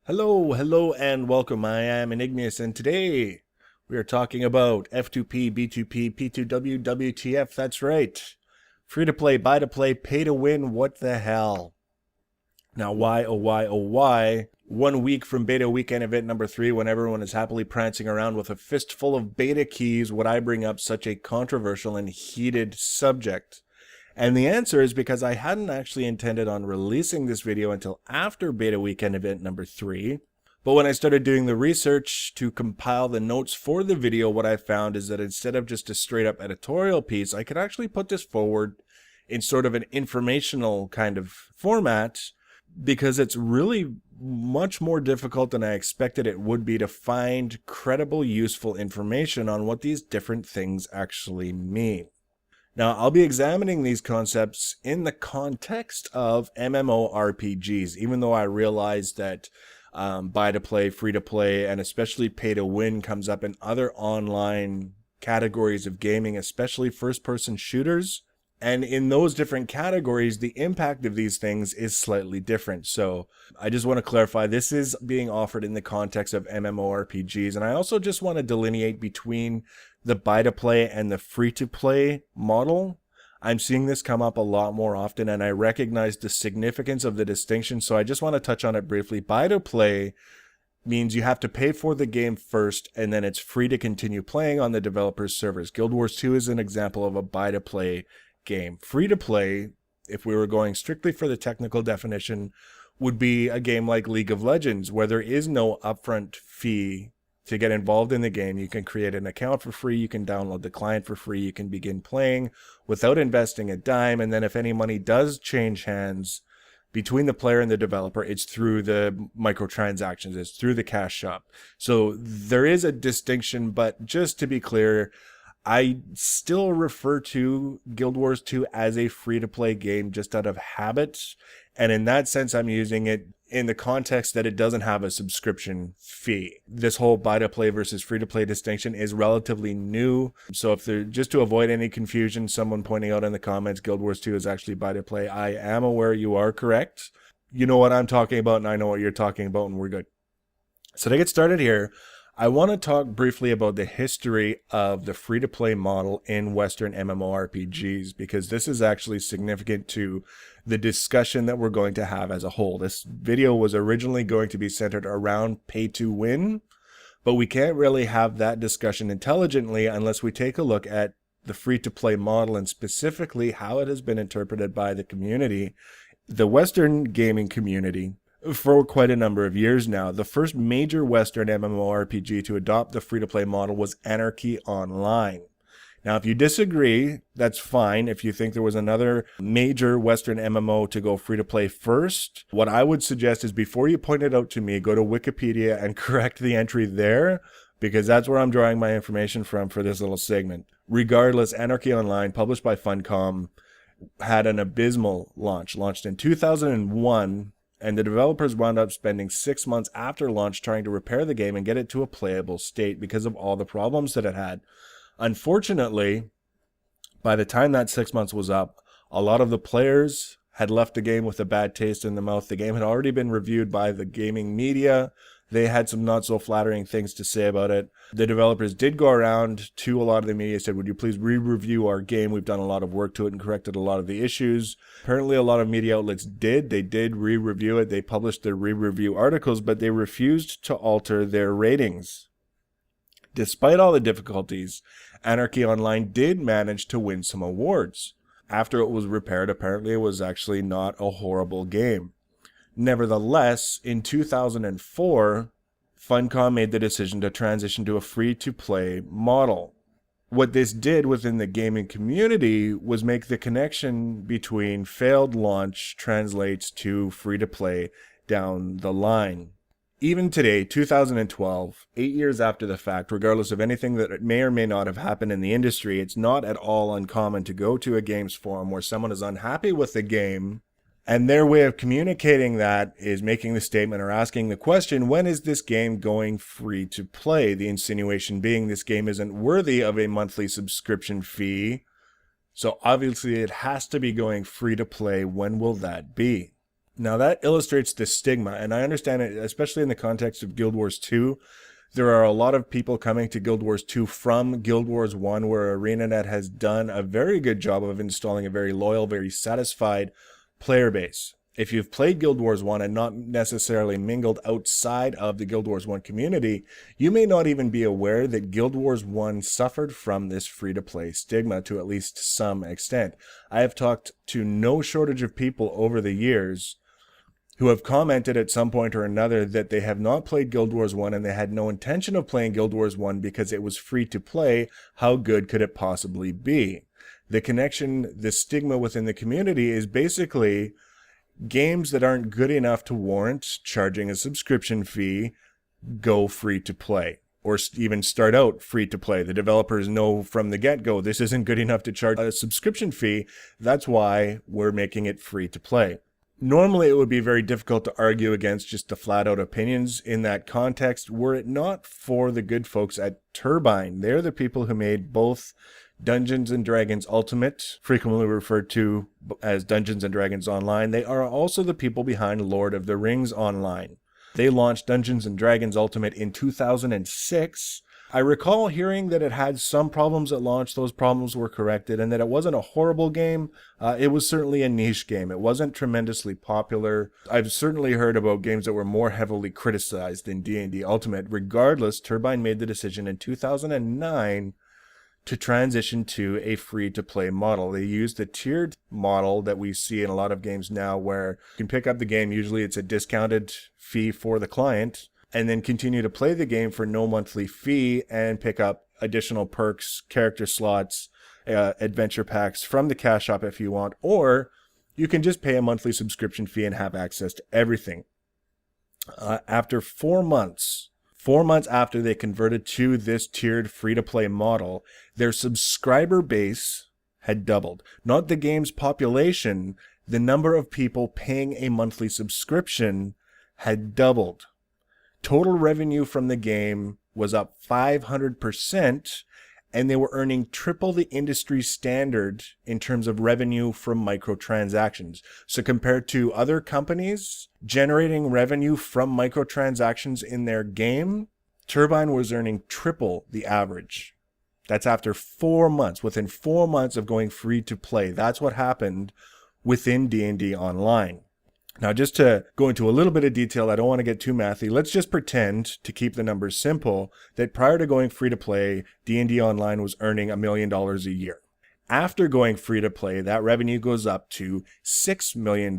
Hello, and welcome. I am Enigmius, and today we are talking about F2P, B2P, P2W, WTF. That's right. Free to play, buy to play, pay to win. What the hell? Now, why, oh, why, oh, why? 1 week from beta weekend event number 3, when everyone is happily prancing around with a fistful of beta keys, would I bring up such a controversial and heated subject? And the answer is because I hadn't actually intended on releasing this video until after beta weekend event number 3. But when I started doing the research to compile the notes for the video, what I found is that instead of just a straight up editorial piece, I could actually put this forward in sort of an informational kind of format, because it's really much more difficult than I expected it would be to find credible, useful information on what these different things actually mean. Now, I'll be examining these concepts in the context of MMORPGs, even though I realize that buy-to-play, free-to-play, and especially pay-to-win comes up in other online categories of gaming, especially first-person shooters. And in those different categories, the impact of these things is slightly different. So I just want to clarify, this is being offered in the context of MMORPGs. And I also just want to delineate between the buy-to-play and the free-to-play model. I'm seeing this come up a lot more often, and I recognize the significance of the distinction. So I just want to touch on it briefly. Buy-to-play means you have to pay for the game first, and then it's free to continue playing on the developer's servers. Guild Wars 2 is an example of a buy-to-play game. Free to play, if we were going strictly for the technical definition, would be a game like League of Legends, where there is no upfront fee to get involved in the game. You can create an account for free, you can download the client for free, you can begin playing without investing a dime, and then if any money does change hands between the player and the developer, it's through the microtransactions, it's through the cash shop. So there is a distinction, but just to be clear, I still refer to Guild Wars 2 as a free-to-play game just out of habit, and in that sense I'm using it in the context that it doesn't have a subscription fee. This whole buy-to-play versus free-to-play distinction is relatively new, so if there, just to avoid any confusion, someone pointing out in the comments Guild Wars 2 is actually buy-to-play, I am aware you are correct. You know what I'm talking about, and I know what you're talking about, and we're good. So to get started here, I want to talk briefly about the history of the free-to-play model in Western MMORPGs, because this is actually significant to the discussion that we're going to have as a whole. This video was originally going to be centered around pay-to-win, but we can't really have that discussion intelligently unless we take a look at the free-to-play model and specifically how it has been interpreted by the community, the Western gaming community, for quite a number of years now. The first major Western MMORPG to adopt the free-to-play model was Anarchy Online. Now, if you disagree, that's fine. If you think there was another major Western MMO to go free-to-play first, what I would suggest is before you point it out to me, go to Wikipedia and correct the entry there, because that's where I'm drawing my information from for this little segment. Regardless, Anarchy Online, published by Funcom, had an abysmal launch. Launched in 2001, and the developers wound up spending 6 months after launch trying to repair the game and get it to a playable state because of all the problems that it had. Unfortunately, by the time that 6 months was up, a lot of the players had left the game with a bad taste in the mouth. The game had already been reviewed by the gaming media. They had some not so flattering things to say about it. The developers did go around to a lot of the media, said, would you please re-review our game? We've done a lot of work to it and corrected a lot of the issues. Apparently a lot of media outlets did. They did re-review it. They published their re-review articles, but they refused to alter their ratings. Despite all the difficulties, Anarchy Online did manage to win some awards. After it was repaired, apparently it was actually not a horrible game. Nevertheless, in 2004, Funcom made the decision to transition to a free-to-play model. What this did within the gaming community was make the connection between failed launch translates to free-to-play down the line. Even today, 2012, 8 years after the fact, regardless of anything that may or may not have happened in the industry, it's not at all uncommon to go to a games forum where someone is unhappy with the game, and their way of communicating that is making the statement or asking the question, when is this game going free to play? The insinuation being this game isn't worthy of a monthly subscription fee, so obviously it has to be going free to play. When will that be? Now that illustrates the stigma, and I understand it, especially in the context of Guild Wars 2. There are a lot of people coming to Guild Wars 2 from Guild Wars 1, where ArenaNet has done a very good job of installing a very loyal, very satisfied player base. If you've played Guild Wars 1 and not necessarily mingled outside of the Guild Wars 1 community, you may not even be aware that Guild Wars 1 suffered from this free-to-play stigma to at least some extent. I have talked to no shortage of people over the years who have commented at some point or another that they have not played Guild Wars 1 and they had no intention of playing Guild Wars 1 because it was free to play. How good could it possibly be? The connection, the stigma within the community is basically games that aren't good enough to warrant charging a subscription fee go free to play, or even start out free to play. The developers know from the get-go this isn't good enough to charge a subscription fee. That's why we're making it free to play. Normally, it would be very difficult to argue against just the flat-out opinions in that context were it not for the good folks at Turbine. They're the people who made both Dungeons & Dragons Ultimate, frequently referred to as Dungeons & Dragons Online. They are also the people behind Lord of the Rings Online. They launched Dungeons & Dragons Ultimate in 2006. I recall hearing that it had some problems at launch. Those problems were corrected, and that it wasn't a horrible game. It was certainly a niche game. It wasn't tremendously popular. I've certainly heard about games that were more heavily criticized than D&D Ultimate. Regardless, Turbine made the decision in 2009 to transition to a free-to-play model. They used the tiered model that we see in a lot of games now, where you can pick up the game. Usually it's a discounted fee for the client, and then continue to play the game for no monthly fee and pick up additional perks, character slots, adventure packs from the cash shop if you want, or you can just pay a monthly subscription fee and have access to everything. After 4 months after they converted to this tiered free-to-play model, their subscriber base had doubled. Not the game's population, the number of people paying a monthly subscription had doubled. Total revenue from the game was up 500%, and they were earning triple the industry standard in terms of revenue from microtransactions. So compared to other companies generating revenue from microtransactions in their game, Turbine was earning triple the average. That's after 4 months, within 4 months of going free to play. That's what happened within D&D Online. Now, just to go into a little bit of detail, I don't want to get too mathy. Let's just pretend, to keep the numbers simple, that prior to going free to play, D&D Online was earning $1 million a year. After going free to play, that revenue goes up to $6 million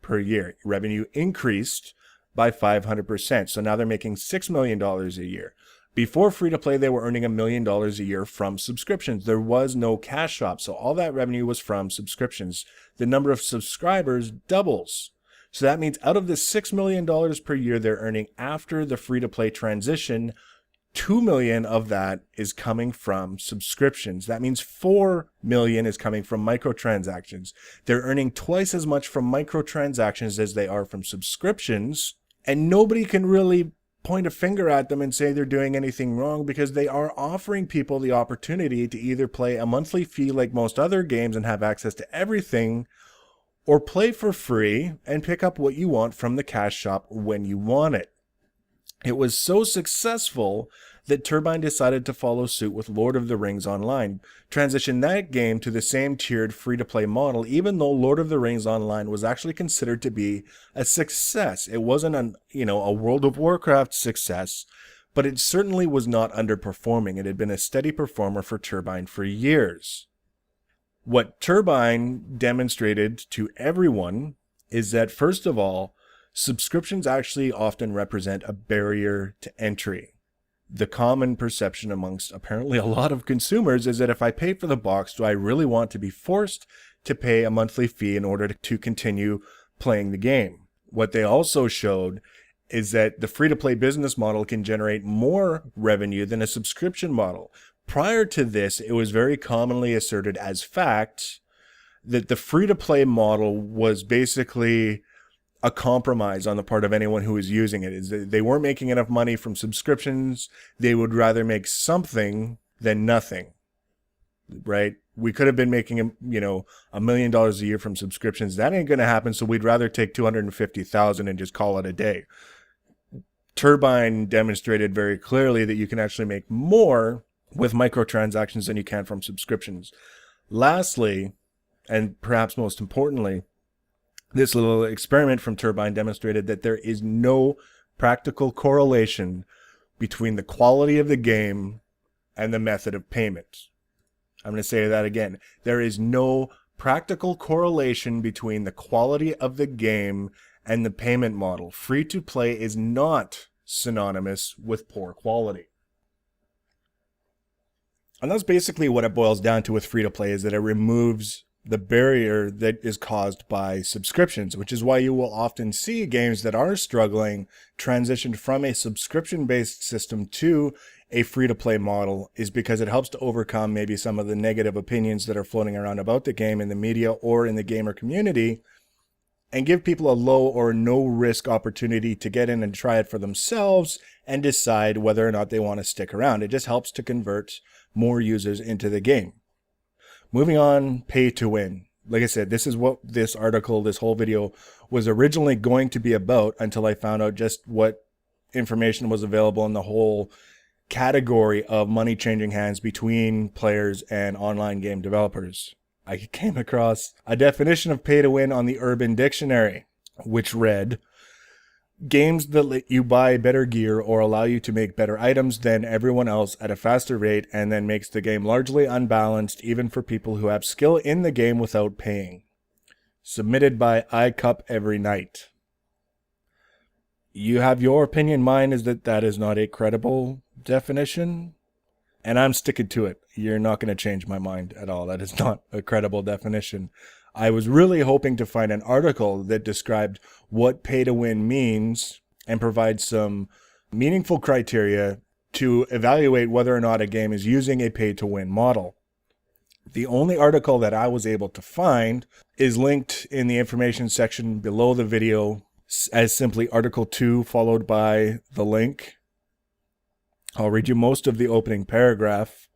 per year. Revenue increased by 500%. So now they're making $6 million a year. Before free to play, they were earning $1 million a year from subscriptions. There was no cash shop, so all that revenue was from subscriptions. The number of subscribers doubles. So that means out of the $6 million per year they're earning after the free to play transition, $2 million of that is coming from subscriptions. That means $4 million is coming from microtransactions. They're earning twice as much from microtransactions as they are from subscriptions, and nobody can really point a finger at them and say they're doing anything wrong, because they are offering people the opportunity to either play a monthly fee like most other games and have access to everything, or play for free and pick up what you want from the cash shop when you want it. It was so successful that Turbine decided to follow suit with Lord of the Rings Online, transition that game to the same tiered free-to-play model, even though Lord of the Rings Online was actually considered to be a success. It wasn't a World of Warcraft success, but it certainly was not underperforming. It had been a steady performer for Turbine for years. What Turbine demonstrated to everyone is that, first of all, subscriptions actually often represent a barrier to entry. The common perception amongst apparently a lot of consumers is that if I pay for the box, do I really want to be forced to pay a monthly fee in order to continue playing the game? What they also showed is that the free-to-play business model can generate more revenue than a subscription model. Prior to this, it was very commonly asserted as fact that the free-to-play model was basically a compromise on the part of anyone who was using it. Is that they weren't making enough money from subscriptions. They would rather make something than nothing. right? We could have been making, $1 million a year from subscriptions. That ain't going to happen. So we'd rather take 250,000 and just call it a day. Turbine demonstrated very clearly that you can actually make more with microtransactions than you can from subscriptions. Lastly, and perhaps most importantly, this little experiment from Turbine demonstrated that there is no practical correlation between the quality of the game and the method of payment. I'm going to say that again. There is no practical correlation between the quality of the game and the payment model. Free to play is not synonymous with poor quality. And that's basically what it boils down to with free to play, is that it removes the barrier that is caused by subscriptions, which is why you will often see games that are struggling transitioned from a subscription-based system to a free-to-play model, is because it helps to overcome maybe some of the negative opinions that are floating around about the game in the media or in the gamer community, and give people a low or no risk opportunity to get in and try it for themselves and decide whether or not they want to stick around. It just helps to convert more users into the game. Moving on, pay to win. Like I said, this is what this article, this whole video was originally going to be about, until I found out just what information was available in the whole category of money changing hands between players and online game developers. I came across a definition of pay to win on the Urban Dictionary, which read, games that let you buy better gear or allow you to make better items than everyone else at a faster rate, and then makes the game largely unbalanced even for people who have skill in the game without paying. Submitted by iCup Every Night. You have your opinion. Mine is that is not a credible definition, and I'm sticking to it. You're not going to change my mind at all. That is not a credible definition. I was really hoping to find an article that described what pay to win means and provide some meaningful criteria to evaluate whether or not a game is using a pay to win model. The only article that I was able to find is linked in the information section below the video as simply Article 2 followed by the link. I'll read you most of the opening paragraph.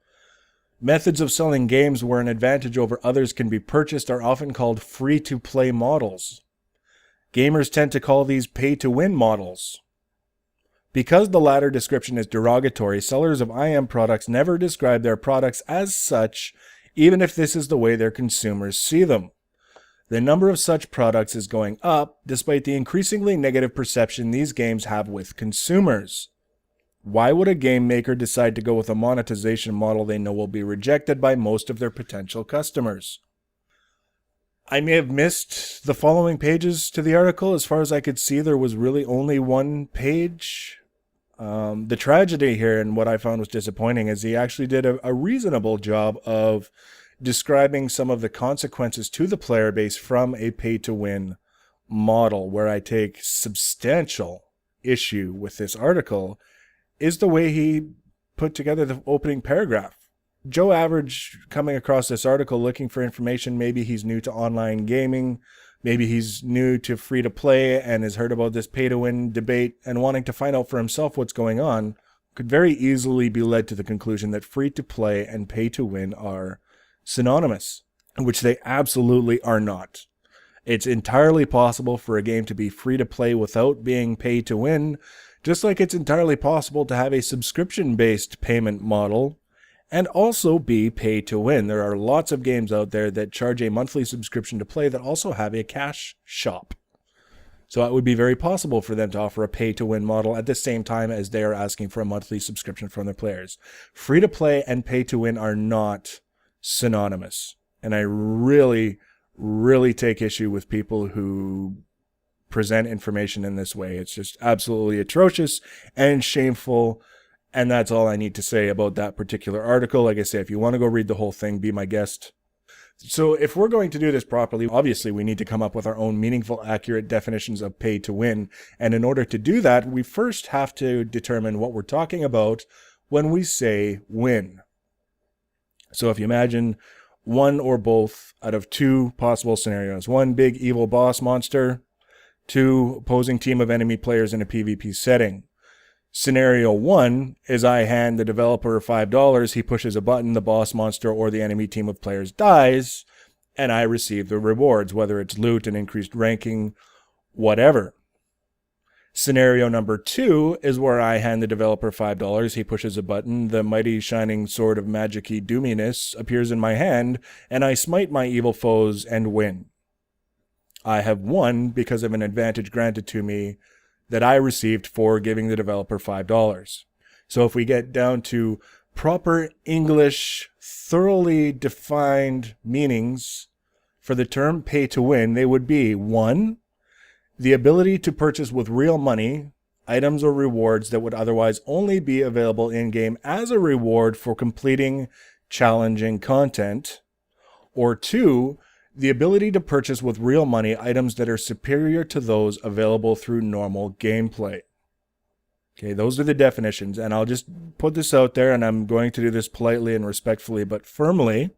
Methods of selling games where an advantage over others can be purchased are often called free-to-play models. Gamers tend to call these pay-to-win models. Because the latter description is derogatory, sellers of IM products never describe their products as such, even if this is the way their consumers see them. The number of such products is going up, despite the increasingly negative perception these games have with consumers. Why would a game maker decide to go with a monetization model they know will be rejected by most of their potential customers? I may have missed the following pages to the article. As far as I could see, there was really only one page. The tragedy here, and what I found was disappointing, is he actually did a reasonable job of describing some of the consequences to the player base from a pay-to-win model. Where I take substantial issue with this article is the way he put together the opening paragraph. Joe Average coming across this article looking for information, maybe he's new to online gaming, maybe he's new to free-to-play and has heard about this pay-to-win debate and wanting to find out for himself what's going on, could very easily be led to the conclusion that free-to-play and pay-to-win are synonymous, which they absolutely are not. It's entirely possible for a game to be free-to-play without being pay-to-win, just like it's entirely possible to have a subscription-based payment model and also be pay to win. There are lots of games out there that charge a monthly subscription to play that also have a cash shop. So it would be very possible for them to offer a pay to win model at the same time as they are asking for a monthly subscription from their players. Free to play and pay to win are not synonymous. And I really, really take issue with people who present information in this way. It's just absolutely atrocious and shameful, and that's all I need to say about that particular article. Like I say, if you want to go read the whole thing, be my guest. So if we're going to do this properly, obviously we need to come up with our own meaningful, accurate definitions of pay to win, and in order to do that, we first have to determine what we're talking about when we say win. So if you imagine one or both out of two possible scenarios, one big evil boss monster, two opposing team of enemy players in a PvP setting. Scenario 1 is I hand the developer $5, he pushes a button, the boss monster or the enemy team of players dies, and I receive the rewards, whether it's loot, an increased ranking, whatever. Scenario number 2 is where I hand the developer $5, he pushes a button, the mighty shining sword of magic-y doominess appears in my hand, and I smite my evil foes and win. I have won because of an advantage granted to me that I received for giving the developer $5. So if we get down to proper English, thoroughly defined meanings for the term pay to win, they would be 1, the ability to purchase with real money items or rewards that would otherwise only be available in-game as a reward for completing challenging content, or 2, the ability to purchase with real money items that are superior to those available through normal gameplay. Okay, those are the definitions, and I'll just put this out there, and I'm going to do this politely and respectfully, but firmly.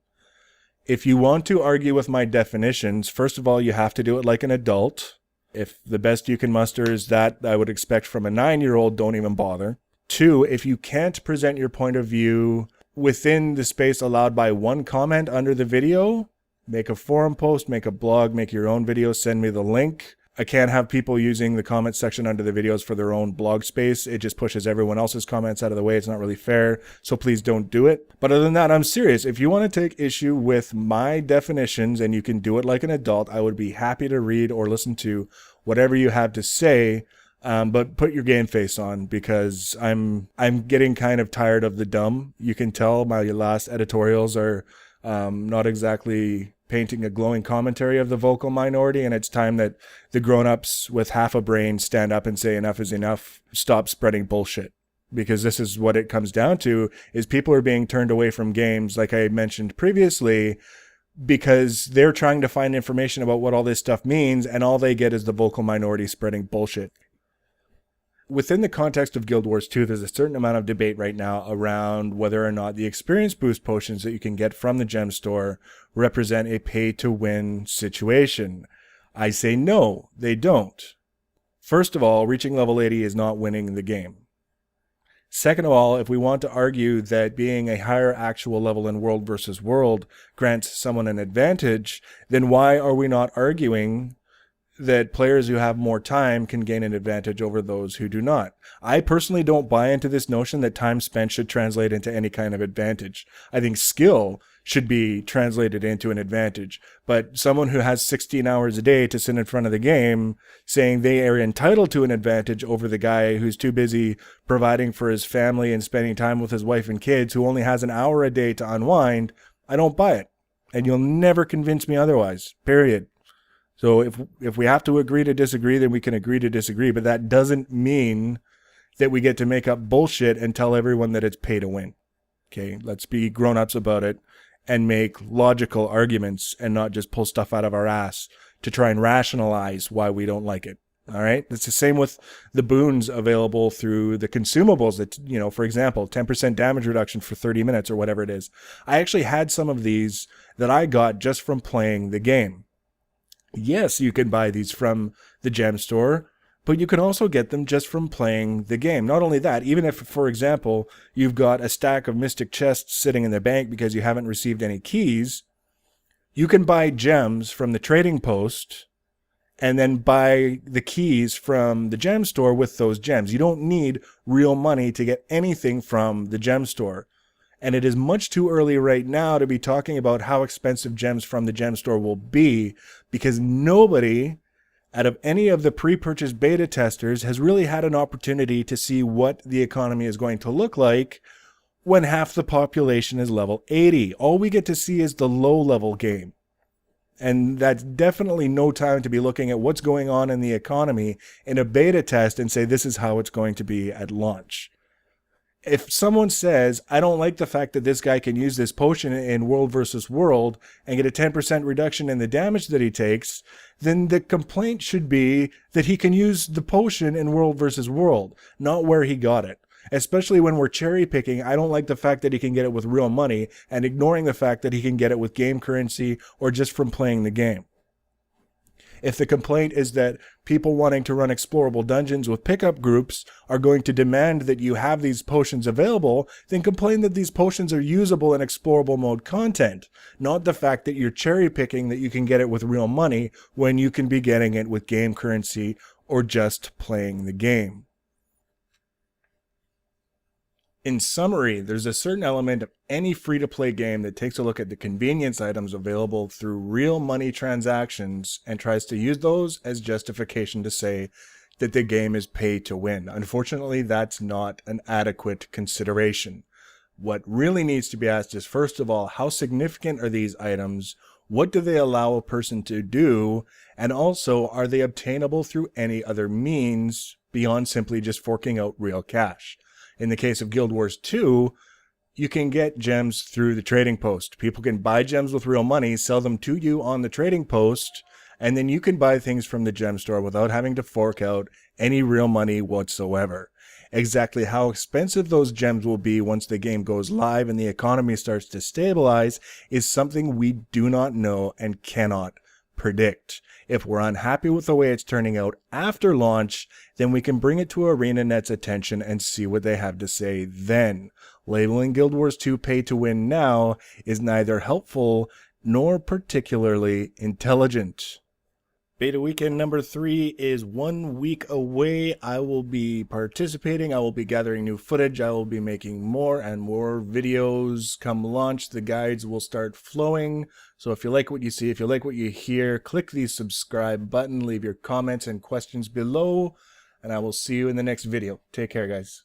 If you want to argue with my definitions, first of all, you have to do it like an adult. If the best you can muster is that I would expect from a 9-year-old, don't even bother. 2, if you can't present your point of view within the space allowed by one comment under the video, make a forum post, make a blog, make your own video, send me the link. I can't have people using the comment section under the videos for their own blog space. It just pushes everyone else's comments out of the way. It's not really fair, so please don't do it. But other than that, I'm serious. If you want to take issue with my definitions and you can do it like an adult, I would be happy to read or listen to whatever you have to say. But put your game face on, because I'm getting kind of tired of the dumb. You can tell my last editorials are not exactly painting a glowing commentary of the vocal minority, and it's time that the grown-ups with half a brain stand up and say enough is enough, stop spreading bullshit. Because this is what it comes down to, is people are being turned away from games, like I mentioned previously, because they're trying to find information about what all this stuff means, and all they get is the vocal minority spreading bullshit. Within the context of Guild Wars 2, there's a certain amount of debate right now around whether or not the experience boost potions that you can get from the gem store represent a pay-to-win situation. I say no, they don't. First of all, reaching level 80 is not winning the game. Second of all, if we want to argue that being a higher actual level in World versus World grants someone an advantage, then why are we not arguing that players who have more time can gain an advantage over those who do not? I personally don't buy into this notion that time spent should translate into any kind of advantage. I think skill should be translated into an advantage. But someone who has 16 hours a day to sit in front of the game saying they are entitled to an advantage over the guy who's too busy providing for his family and spending time with his wife and kids, who only has an hour a day to unwind, I don't buy it. And you'll never convince me otherwise, period. So if we have to agree to disagree, then we can agree to disagree. But that doesn't mean that we get to make up bullshit and tell everyone that it's pay to win. Okay, let's be grown-ups about it and make logical arguments and not just pull stuff out of our ass to try and rationalize why we don't like it. All right, it's the same with the boons available through the consumables that, you know, for example, 10% damage reduction for 30 minutes or whatever it is. I actually had some of these that I got just from playing the game. Yes, you can buy these from the gem store, but you can also get them just from playing the game. Not only that, even if, for example, you've got a stack of mystic chests sitting in the bank because you haven't received any keys, you can buy gems from the trading post and then buy the keys from the gem store with those gems. You don't need real money to get anything from the gem store. And it is much too early right now to be talking about how expensive gems from the gem store will be, because nobody out of any of the pre-purchase beta testers has really had an opportunity to see what the economy is going to look like when half the population is level 80. All we get to see is the low-level game. And that's definitely no time to be looking at what's going on in the economy in a beta test and say this is how it's going to be at launch. If someone says, I don't like the fact that this guy can use this potion in World versus World and get a 10% reduction in the damage that he takes, then the complaint should be that he can use the potion in World versus World, not where he got it. Especially when we're cherry picking, I don't like the fact that he can get it with real money and ignoring the fact that he can get it with game currency or just from playing the game. If the complaint is that people wanting to run explorable dungeons with pickup groups are going to demand that you have these potions available, then complain that these potions are usable in explorable mode content, not the fact that you're cherry picking that you can get it with real money when you can be getting it with game currency or just playing the game. In summary, there's a certain element of any free-to-play game that takes a look at the convenience items available through real money transactions and tries to use those as justification to say that the game is pay to win. Unfortunately, that's not an adequate consideration. What really needs to be asked is, first of all, how significant are these items? What do they allow a person to do? And also, are they obtainable through any other means beyond simply just forking out real cash? In the case of Guild Wars 2, you can get gems through the trading post. People can buy gems with real money, sell them to you on the trading post, and then you can buy things from the gem store without having to fork out any real money whatsoever. Exactly how expensive those gems will be once the game goes live and the economy starts to stabilize is something we do not know and cannot predict. If we're unhappy with the way it's turning out after launch, then we can bring it to ArenaNet's attention and see what they have to say then. Labeling Guild Wars 2 pay to win now is neither helpful nor particularly intelligent. Beta weekend number 3 is 1 week away. I will be participating. I will be gathering new footage. I will be making more and more videos. Come launch, the guides will start flowing. So if you like what you see, if you like what you hear, click the subscribe button, leave your comments and questions below, and I will see you in the next video. Take care, guys.